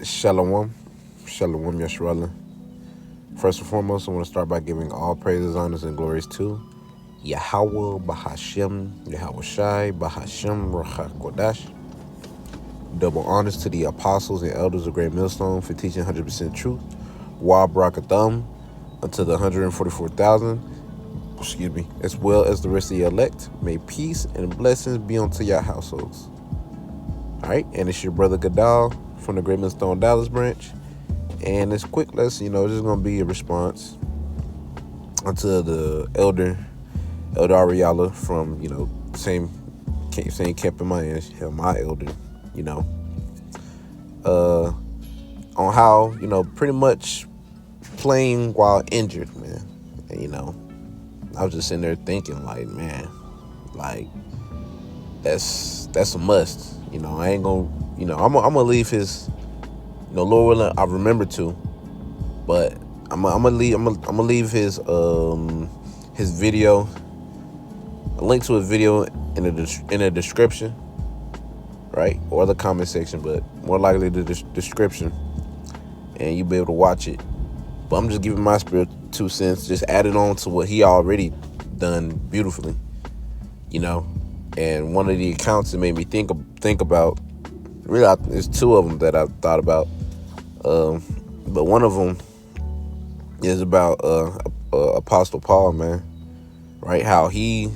Shalom. Shalom Yeshua. First and foremost, I want to start by giving all praises, honors, and glories to Yahweh Bahashem, Yahweh Shai, Bahashem Ruach Kodash. Double honors to the apostles and elders of Great Millstone for teaching 100% truth. Wa Barakatham unto the 144,000, as well as the rest of the elect. May peace and blessings be unto your households. All right, and it's your brother Gadal from the Great Millstone Dallas branch. And it's quick, just going to be a response unto the Elder Ariala from, same camp in Miami, my elder, on how, pretty much playing while injured, man. And, I was just sitting there thinking, like, man, like, that's a must. I ain't gonna, I'm gonna leave his, Lord willing, I remember to, but I'm gonna leave his video, a link to his video in the description, right, or the comment section, but more likely the description, and you'll be able to watch it. But I'm just giving my spirit 2 cents, just adding on to what he already done beautifully, And one of the accounts that made me think about, really, there's 2 of them that I thought about. But one of them is about Apostle Paul, man, right? How he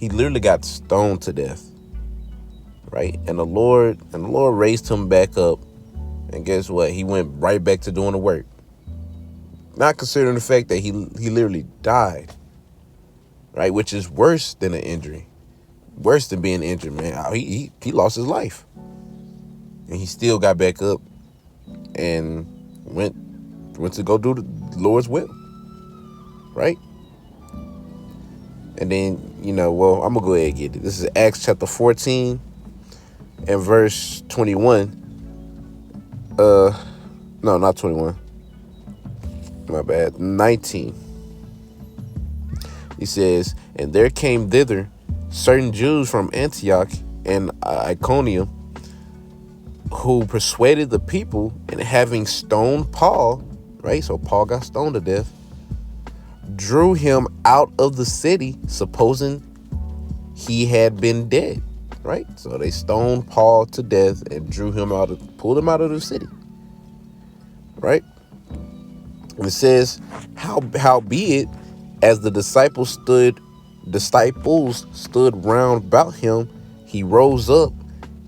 literally got stoned to death, right? And the Lord raised him back up, and guess what? He went right back to doing the work. Not considering the fact that he literally died, right? Which is worse than an injury, worse than being injured, man. He lost his life, and he still got back up and went to go do the Lord's will, right? And then, I'm going to go ahead and get it. This is Acts chapter 14 and verse 21. No, not 21. My bad. 19. He says, and there came thither certain Jews from Antioch and Iconium, who persuaded the people, and having stoned Paul, right? So Paul got stoned to death, drew him out of the city, supposing he had been dead, right? So they stoned Paul to death and pulled him out of the city, right? And it says, howbeit, as the disciples stood round about him, he rose up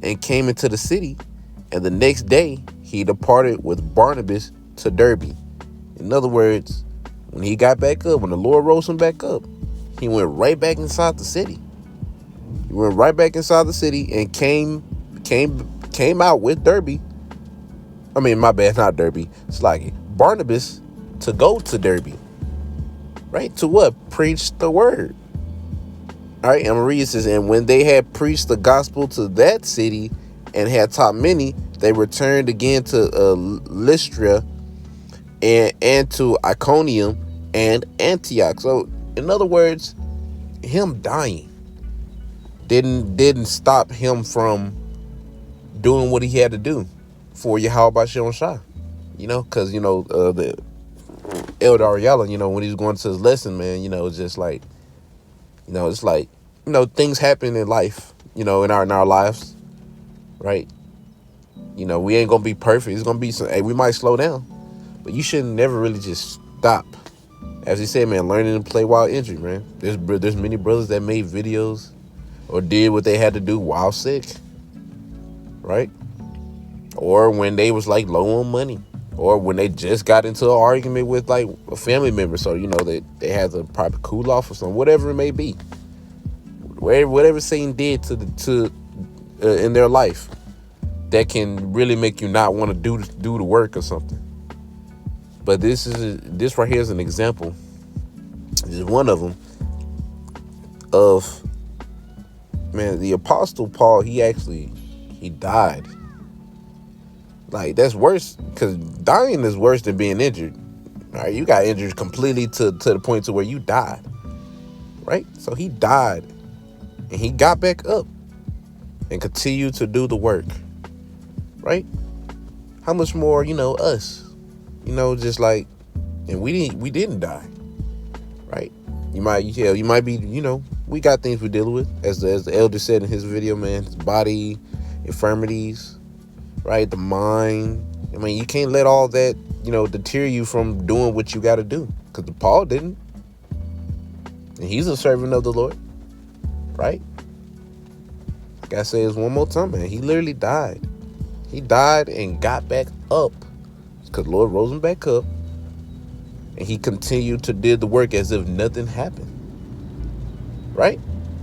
and came into the city. And the next day, he departed with Barnabas to Derbe. In other words, when he got back up, when the Lord rose him back up, he went right back inside the city. He went right back inside the city and came out with Derbe. I mean, my bad, not Derbe. It's like Barnabas to go to Derbe. Right? To what? Preach the word. All right, and Maria says, and when they had preached the gospel to that city and had taught many, they returned again to Lystra and to Iconium and Antioch. So, in other words, him dying didn't stop him from doing what he had to do for Yahweh Bashem Shai. Because, the Elder Ariala, when he was going to his lesson, man, it's just like, it's like, things happen in life, in our lives, right? We ain't gonna be perfect. It's gonna be we might slow down, but you should never really just stop. As he said, man, learning to play while injured, man. There's many brothers that made videos or did what they had to do while sick, right? Or when they was like low on money, or when they just got into an argument with like a family member, so they had to probably cool off or something, whatever it may be, whatever Satan did to in their life that can really make you not want to do the work or something. But this right here is an example. This is one of them of, man, the Apostle Paul. He died. Like, that's worse, because dying is worse than being injured. All right, you got injured completely to the point to where you died, right? So he died, and he got back up and continued to do the work, right? How much more, us? Just like, and we didn't die, right? You might be, we got things we're dealing with, as the elder said in his video, man. His body, infirmities, right? The mind. I mean, you can't let all that, deter you from doing what you got to do. Because Paul didn't, and he's a servant of the Lord, right? Gotta say this one more time, man. He literally died. He died and got back up, because Lord rose him back up, and he continued to do the work as if nothing happened, right?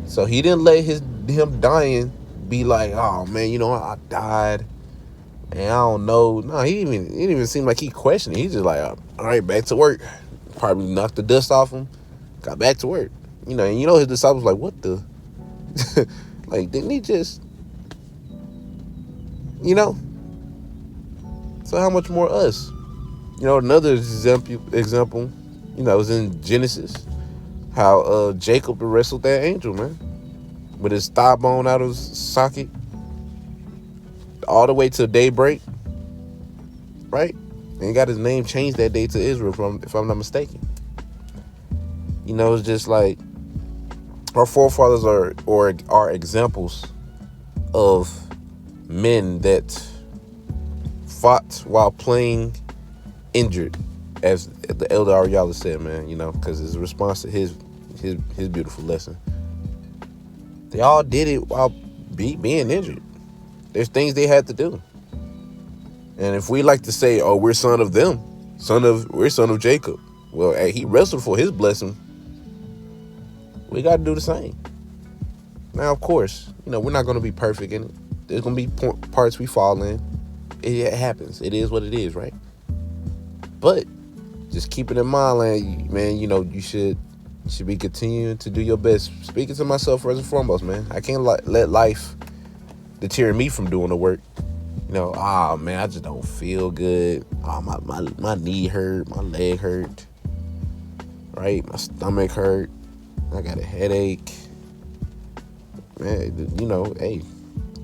So he didn't let him dying be like, oh man, I died, and I don't know. No, he didn't even seem like he questioned it. He's just like, all right, back to work. Probably knocked the dust off him, got back to work. And his disciples like, what the? Like, didn't he just, So how much more us? Another example, was in Genesis, how Jacob wrestled that angel, man, with his thigh bone out of his socket, all the way to daybreak, right? And he got his name changed that day to Israel, if I'm not mistaken. It's just like our forefathers are examples of men that fought while playing injured, as the elder Ariala said, man. Because his response to his beautiful lesson, they all did it while being injured. There's things they had to do, and if we like to say, "Oh, we're son of them," we're son of Jacob. Well, hey, he wrestled for his blessing. We got to do the same. Now, of course, we're not going to be perfect in it. There's going to be parts we fall in. It happens. It is what it is, right? But just keep it in mind, like, man, you should be continuing to do your best. Speaking to myself first and foremost, man. I can't let life deter me from doing the work. Man, I just don't feel good. My knee hurt, my leg hurt, right? My stomach hurt. I got a headache. Man, hey,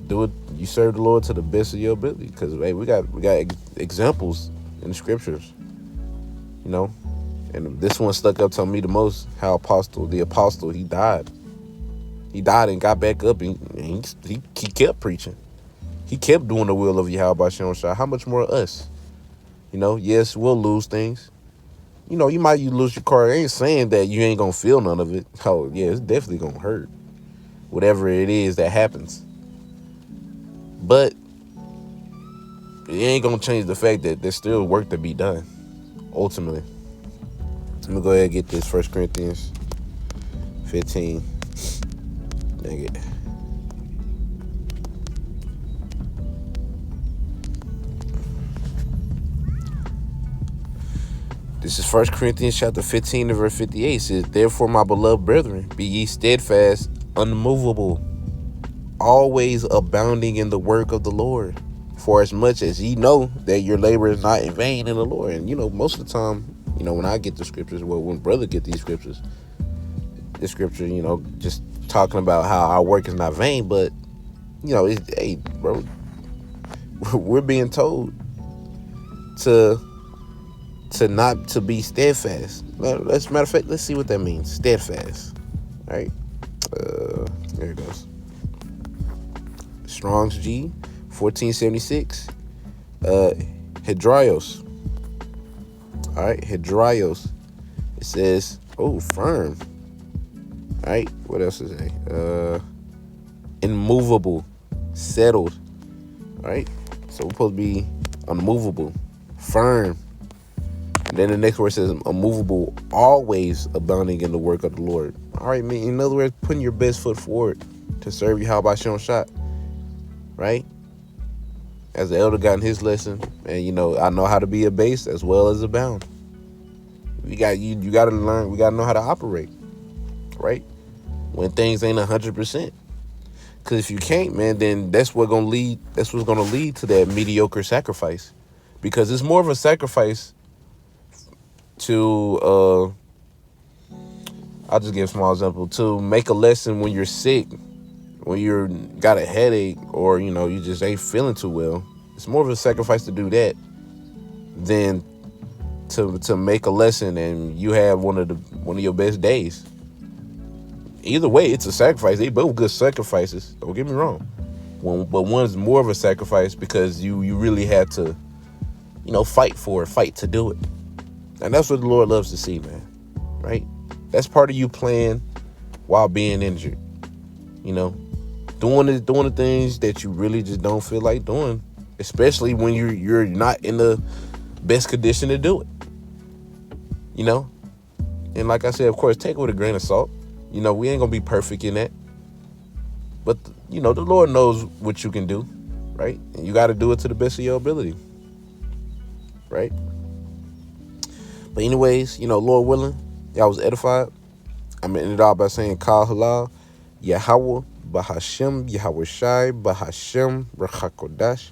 do it. You serve the Lord to the best of your ability, because hey, we got examples in the scriptures, and this one stuck up to me the most. How the apostle, he died and got back up, and he kept preaching. He kept doing the will of Yahweh Shem Shah. How much more us? Yes, we'll lose things. You might lose your car. I ain't saying that you ain't gonna feel none of it. Oh yeah, it's definitely gonna hurt, whatever it is that happens. But it ain't gonna change the fact that there's still work to be done, ultimately. I'm gonna go ahead and get this 1 Corinthians 15. Dang it. This is 1 Corinthians chapter 15 and verse 58. It says, therefore, my beloved brethren, be ye steadfast, unmovable, always abounding in the work of the Lord, for as much as ye know that your labor is not in vain in the Lord. And most of the time, when I get the scriptures, when brother get these scriptures, the scripture, just talking about how our work is not vain, but hey, bro, we're being told to not to be steadfast. As a matter of fact, let's see what that means. Steadfast. All right. There it goes. Strong's G 1476. Hedrios. All right, Hedrios. It says, firm. All right, what else is it? Immovable, settled. All right, so we're supposed to be unmovable, firm. And then the next word says, immovable, always abounding in the work of the Lord. All right, man. In other words, putting your best foot forward to serve you. How about Shem Shah? Right? As the elder got in his lesson, and I know how to be a base as well as abound. You got to learn. We got to know how to operate, right? When things ain't 100%. Because if you can't, man, then that's what's gonna lead to that mediocre sacrifice. Because it's more of a sacrifice to I'll just give a small example, to make a lesson when you're sick, when you're got a headache, or you just ain't feeling too well. It's more of a sacrifice to do that than to make a lesson and you have one of your best days. Either way, it's a sacrifice. They both good sacrifices. Don't get me wrong. But one's more of a sacrifice because you really had to, fight for it, fight to do it. And that's what the Lord loves to see, man. Right? That's part of you playing while being injured. Doing the things that you really just don't feel like doing, especially when you're not in the best condition to do it. And like I said, of course, take it with a grain of salt. We ain't gonna be perfect in that, but the Lord knows what you can do, right? And you got to do it to the best of your ability, right? But anyways, Lord willing, y'all was edified. I'm gonna end it all by saying Kal Halal, Yahweh, Bahashem, Yahweh Shai, Bahashem, Rachakodash.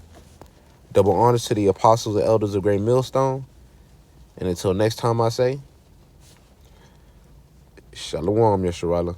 Double honors to the apostles and elders of Great Millstone. And until next time I say, Shalom, Yesharala.